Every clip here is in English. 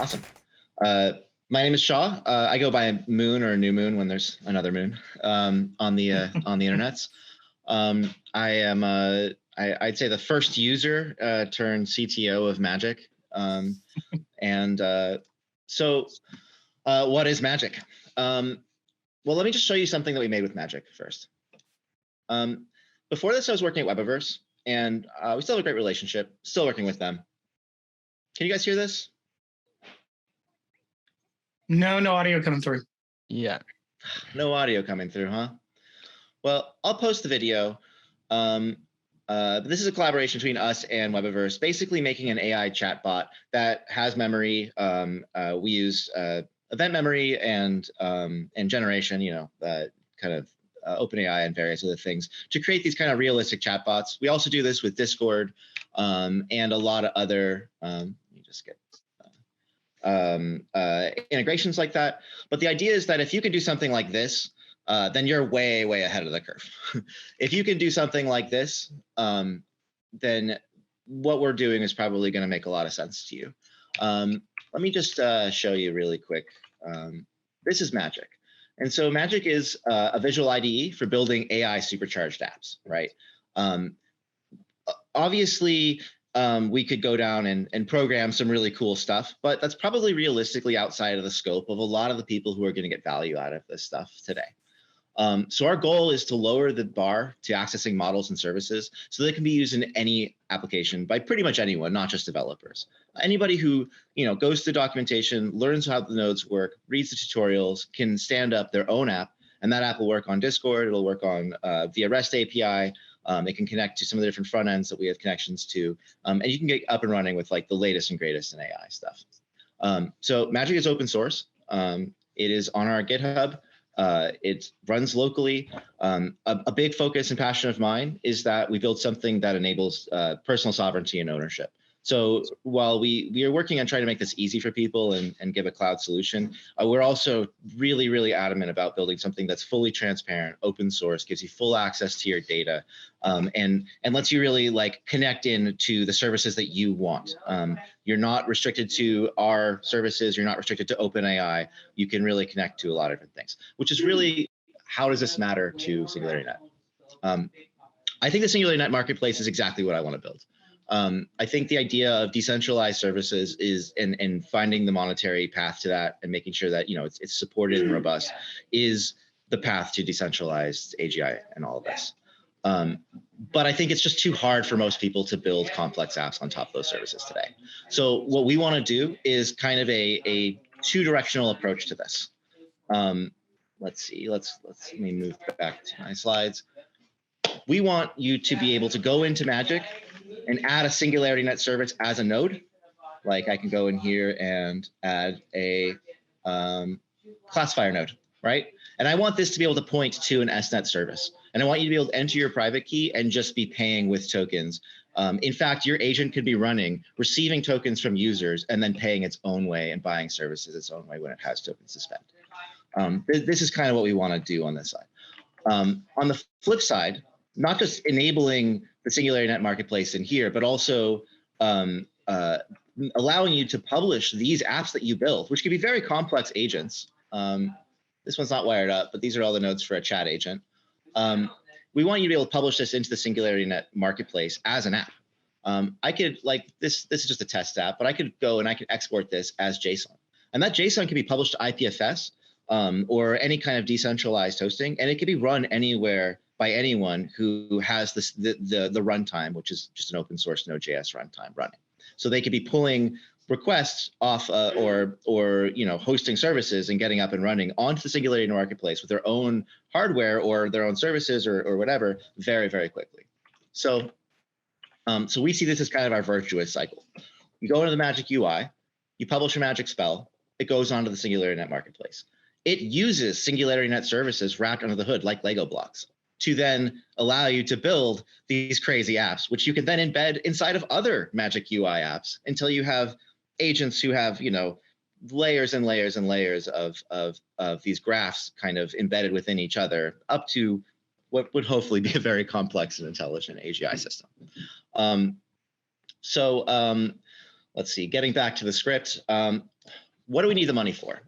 Awesome. My name is Shaw. I go by Moon or New Moon when there's another Moon on the internets. I am I'd say the first user turned CTO of Magick. So what is Magick? Well, let me just show you something that we made with Magick first. Before this, I was working at Webiverse, and we still have a great relationship. Still working with them. Can you guys hear this? No audio coming through. Yeah. No audio coming through, huh? Well, I'll post the video. This is a collaboration between us and Webiverse, basically making an AI chatbot that has memory. We use event memory and generation, kind of OpenAI and various other things to create these kind of realistic chatbots. We also do this with Discord and a lot of other, let me just get integrations like that. But the idea is that if you can do something like this, then you're way ahead of the curve. If you can do something like this, then what we're doing is probably going to make a lot of sense to you. Let me just show you really quick. This is Magick. And so Magick is a visual IDE for building AI supercharged apps, right? Obviously, we could go down and program some really cool stuff, but that's probably realistically outside of the scope of a lot of the people who are going to get value out of this stuff today. So our goal is to lower the bar to accessing models and services so they can be used in any application by pretty much anyone, not just developers. Anybody who goes through documentation, learns how the nodes work, reads the tutorials, can stand up their own app, and that app will work on Discord. It'll work on via REST API. It can connect to some of the different front ends that we have connections to, and you can get up and running with like the latest and greatest in AI stuff. So Magick is open source. It is on our GitHub. It runs locally. A big focus and passion of mine is that we build something that enables personal sovereignty and ownership. So while we are working on trying to make this easy for people and give a cloud solution, we're also really adamant about building something that's fully transparent, open source, gives you full access to your data, and lets you really like connect into the services that you want. You're not restricted to our services. You're not restricted to OpenAI. You can really connect to a lot of different things, which is really how does this matter to SingularityNet? I think the SingularityNet marketplace is exactly what I want to build. I think the idea of decentralized services is, and finding the monetary path to that and making sure that it's supported and robust is the path to decentralized AGI and all of this. But I think it's just too hard for most people to build complex apps on top of those services today. So what we want to do is kind of a two-directional approach to this. Let's see. Let me move back to my slides. We want you to be able to go into Magick and add a SingularityNet service as a node. Like I can go in here and add a classifier node, right? And I want this to be able to point to an SNet service. And I want you to be able to enter your private key and just be paying with tokens. In fact, your agent could be running, receiving tokens from users, and then paying its own way and buying services its own way when it has tokens to spend. This is kind of what we want to do on this side. On the flip side, not just enabling the SingularityNet marketplace in here, but also allowing you to publish these apps that you build, which can be very complex agents. This one's not wired up, but these are all the nodes for a chat agent. We want you to be able to publish this into the SingularityNet marketplace as an app. I could, like, this is just a test app, but I could go and I could export this as JSON. And that JSON can be published to IPFS or any kind of decentralized hosting, and it can be run anywhere by anyone who has the runtime, which is just an open source Node.js runtime running. So they could be pulling requests off or hosting services and getting up and running onto the SingularityNet marketplace with their own hardware or their own services or whatever very quickly. So we see this as kind of our virtuous cycle. You go into the Magick UI, you publish a Magick spell, it goes onto the SingularityNet marketplace. It uses SingularityNet services wrapped under the hood like Lego blocks to then allow you to build these crazy apps, which you can then embed inside of other Magick UI apps until you have agents who have, layers and layers and layers of these graphs kind of embedded within each other up to what would hopefully be a very complex and intelligent AGI system. let's see, getting back to the script. What do we need the money for?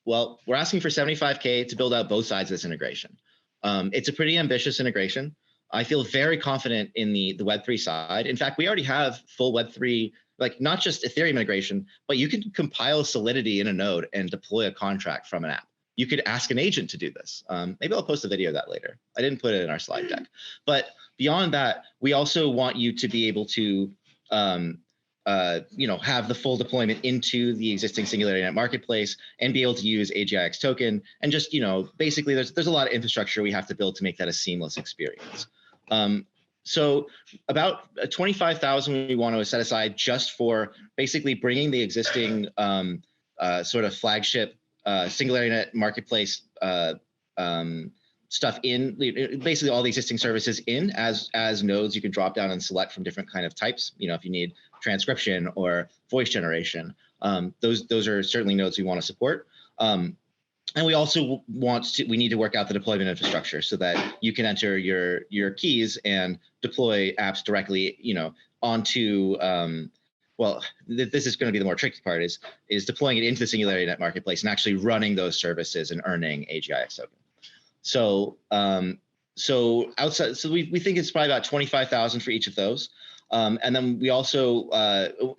Well, we're asking for 75K to build out both sides of this integration. It's a pretty ambitious integration. I feel very confident in the Web3 side. In fact, we already have full Web3, like not just Ethereum integration, but you can compile Solidity in a node and deploy a contract from an app. You could ask an agent to do this. Maybe I'll post a video of that later. I didn't put it in our slide deck. But beyond that, we also want you to be able to have the full deployment into the existing SingularityNet marketplace and be able to use AGIX token. And just, basically there's a lot of infrastructure we have to build to make that a seamless experience. So about 25,000 we want to set aside just for basically bringing the existing sort of flagship SingularityNet marketplace stuff in, basically all the existing services in as nodes. You can drop down and select from different kind of types. If you need transcription or voice generation, those are certainly nodes we want to support. And we also we need to work out the deployment infrastructure so that you can enter your keys and deploy apps directly, onto, well, this is going to be the more tricky part is deploying it into the SingularityNet marketplace and actually running those services and earning AGIX token. So, we think it's probably about 25,000 for each of those. And then we also,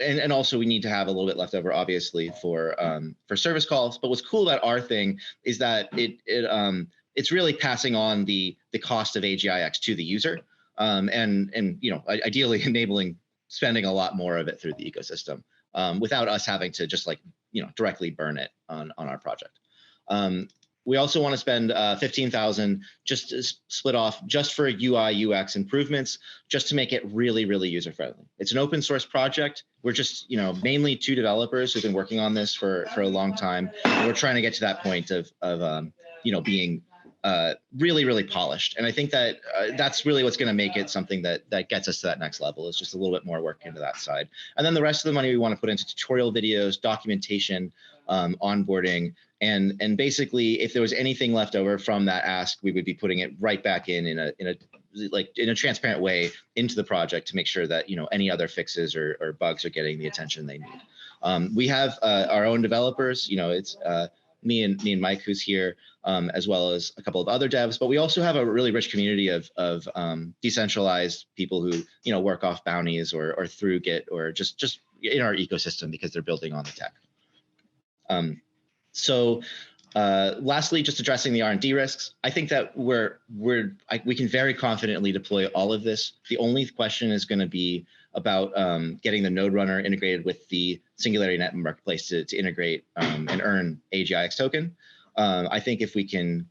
and also we need to have a little bit left over, obviously, for service calls. But what's cool about our thing is that it's really passing on the cost of AGIX to the user, and ideally enabling spending a lot more of it through the ecosystem, without us having to just directly burn it on our project. We also want to spend 15,000 just to split off just for UI UX improvements, just to make it really, really user friendly. It's an open source project. We're just mainly 2 developers who've been working on this for a long time. And we're trying to get to that point of being really, really polished. And I think that that's really what's going to make it something that gets us to that next level, is just a little bit more work into that side. And then the rest of the money we want to put into tutorial videos, documentation, onboarding, and basically if there was anything left over from that ask, we would be putting it right back in a transparent way into the project to make sure that any other fixes or bugs are getting the attention they need. We have our own developers. It's me and Mike who's here, as well as a couple of other devs, but we also have a really rich community of decentralized people who work off bounties or through Git or just in our ecosystem because they're building on the tech. Lastly, just addressing the R&D risks. I think that we can very confidently deploy all of this. The only question is going to be about getting the node runner integrated with the SingularityNet marketplace to integrate and earn AGIX token. I think if we can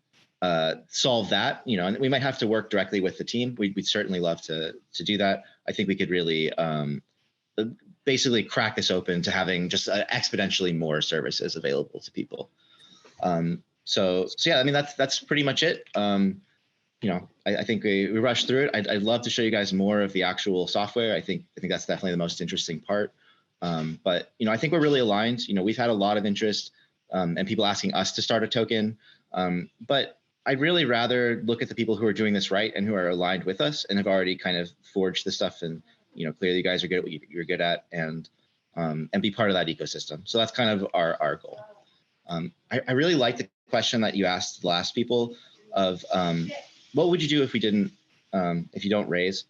solve that, and we might have to work directly with the team. We'd certainly love to do that. I think we could really basically crack this open to having just exponentially more services available to people. So yeah, I mean, that's pretty much it. I think we rushed through it. I'd love to show you guys more of the actual software. I think that's definitely the most interesting part. But I think we're really aligned. We've had a lot of interest and people asking us to start a token. But I'd really rather look at the people who are doing this right and who are aligned with us and have already kind of forged the stuff and clearly you guys are good at what you're good at, and be part of that ecosystem. So that's kind of our goal. I really like the question that you asked the last people of what would you do if we didn't, if you don't raise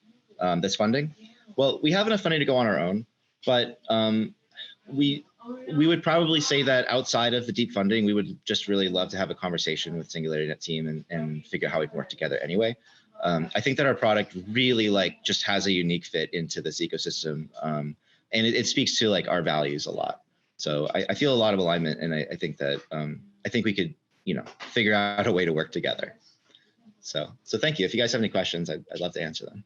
this funding? Well, we have enough funding to go on our own, but we would probably say that outside of the deep funding, we would just really love to have a conversation with SingularityNet team and figure out how we can work together anyway. I think that our product really just has a unique fit into this ecosystem, and it speaks to our values a lot. So I feel a lot of alignment, and I think that I think we could figure out a way to work together. So thank you. If you guys have any questions, I'd love to answer them.